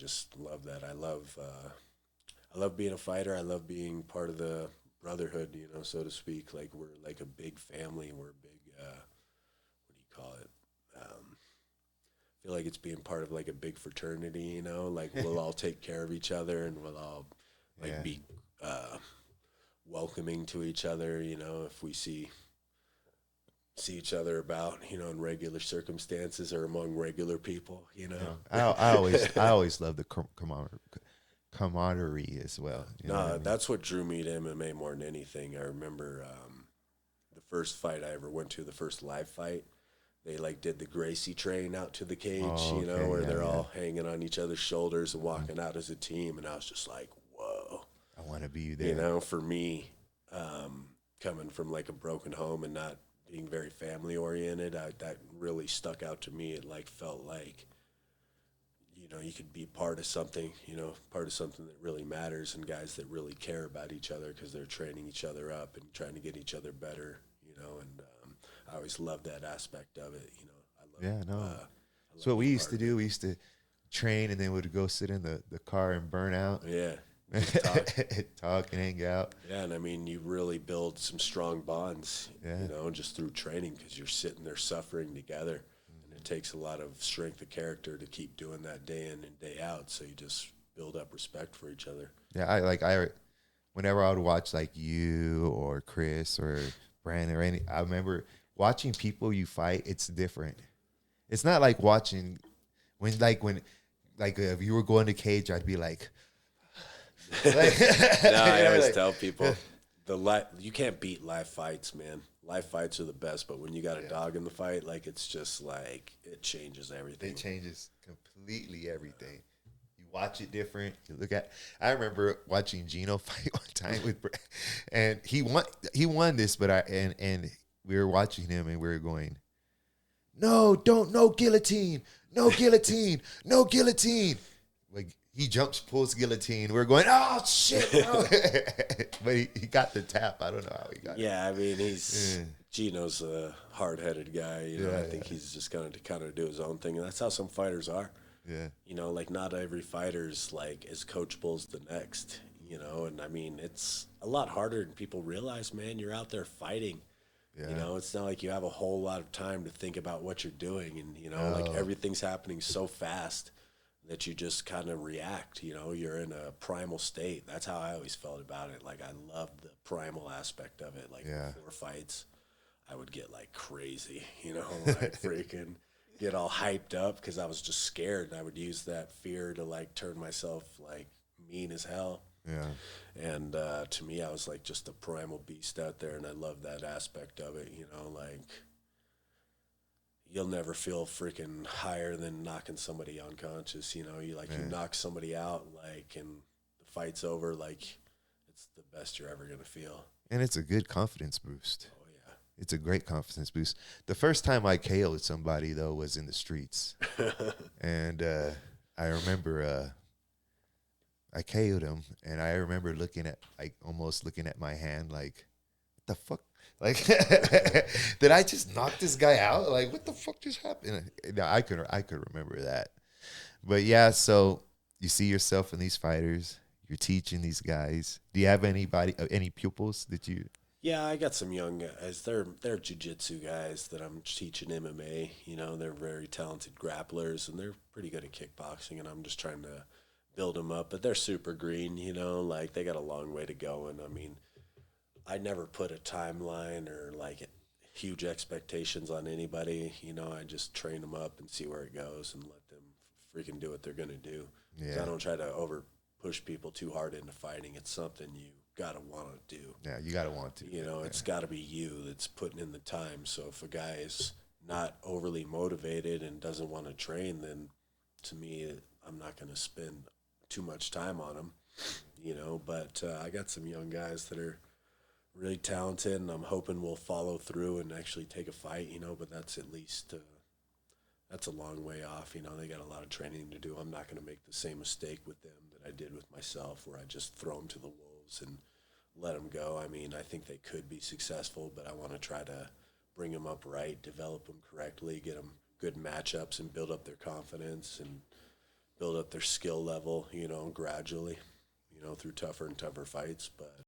just love that. I love being a fighter. I love being part of the brotherhood, you know, so to speak. Like we're like a big family. We're a big, what do you call it? Feel like it's being part of like a big fraternity, you know. Like we'll all take care of each other, and we'll all like Yeah. be uh, welcoming to each other. You know, if we see each other about, you know, in regular circumstances or among regular people, you know. Yeah. I always love the camaraderie as well. You know what I Nah, mean? that's what drew me to MMA more than anything. I remember the first fight I ever went to, the first live fight. They like did the Gracie train out to the cage, Oh, you know, okay. where Yeah, they're yeah. all hanging on each other's shoulders and Mm. walking out as a team, and I was just like, whoa, I want to be you there. know. For me, coming from like a broken home and not being very family oriented, that really stuck out to me. It like felt like, you know, you could be part of something, you know, part of something that really matters, and guys that really care about each other because they're training each other up and trying to get each other better, you know. And I always loved that aspect of it, you know. Yeah, no. I So love what we being used part to of it. do, we used to train and then we'd go sit in the car and burn out. Yeah, just talk. Talk and hang out. Yeah, and I mean, you really build some strong bonds, you Yeah. know, just through training because you're sitting there suffering together. And it takes a lot of strength of character to keep doing that day in and day out. So you just build up respect for each other. Yeah, I whenever I would watch like you or Chris or Brandon or any, I remember watching people you fight. It's different. It's not like watching when if you were going to cage, I'd be like, No, I you know, always like tell people you can't beat live fights, man. Live fights are the best, but when you got a yeah, dog in the fight, like it's just like it changes it everything. changes completely everything. You watch it different. You look at. I remember watching Gino fight one time and he won. He won this, but and we were watching him and we were going, no, don't, no guillotine, no guillotine, no guillotine. Like he jumps, pulls guillotine. We're going, oh shit, no. But he got the tap. I don't know how he got it. Yeah, I mean, he's Yeah, Gino's a hard-headed guy. You know, I yeah, think yeah. he's just going to kind of do his own thing, and that's how some fighters are. Yeah. You know, like not every fighter's like as coachable as the next. You know, and I mean, it's a lot harder than people realize. Man, you're out there fighting. You Yeah. know, it's not like you have a whole lot of time to think about what you're doing, and you know, like No. everything's happening so fast that you just kind of react. You know, you're in a primal state. That's how I always felt about it. Like I loved the primal aspect of it. Like Yeah. before fights, I would get like crazy. You know, like freaking get all hyped up because I was just scared, and I would use that fear to like turn myself like mean as hell. Yeah. And to me, I was like just a primal beast out there, and I love that aspect of it. You know, like you'll never feel freaking higher than knocking somebody unconscious. You know, you Man. knock somebody out, like, and the fight's over. Like, it's the best you're ever gonna feel. And it's a good confidence boost. Oh It's a great confidence boost. The first time I KO'd somebody though was in the streets, yeah. and I remember I KO'd him, and I remember looking at like almost looking at my hand like, what the fuck? Like, did I just knock this guy out? Like, what the fuck just happened? No, I could remember that. But yeah, so you see yourself in these fighters. You're teaching these guys. Do you have any pupils that you? Yeah, I got some young guys. They're jujitsu guys that I'm teaching MMA. You know, they're very talented grapplers, and they're pretty good at kickboxing. And I'm just trying to build them up. But they're super green. You know, like they got a long way to go. And I mean, I never put a timeline or like huge expectations on anybody. You know, I just train them up and see where it goes and let them freaking do what they're gonna do. Because I Yeah, don't try to over push people too hard into fighting. It's something you gotta want to do. yeah, you gotta want to. You know, Yeah, it's got to be you that's putting in the time. So if a guy is not overly motivated and doesn't want to train, then to me, I'm not going to spend too much time on him. You know, but I got some young guys that are really talented, and I'm hoping we'll follow through and actually take a fight. You know, but that's at least that's a long way off. You know, they got a lot of training to do. I'm not going to make the same mistake with them that I did with myself, where I just throw them to the wolves and let them go. I mean, I think they could be successful, but I want to try to bring them up right, develop them correctly, get them good matchups, and build up their confidence, and build up their skill level, you know, gradually, you know, through tougher and tougher fights. But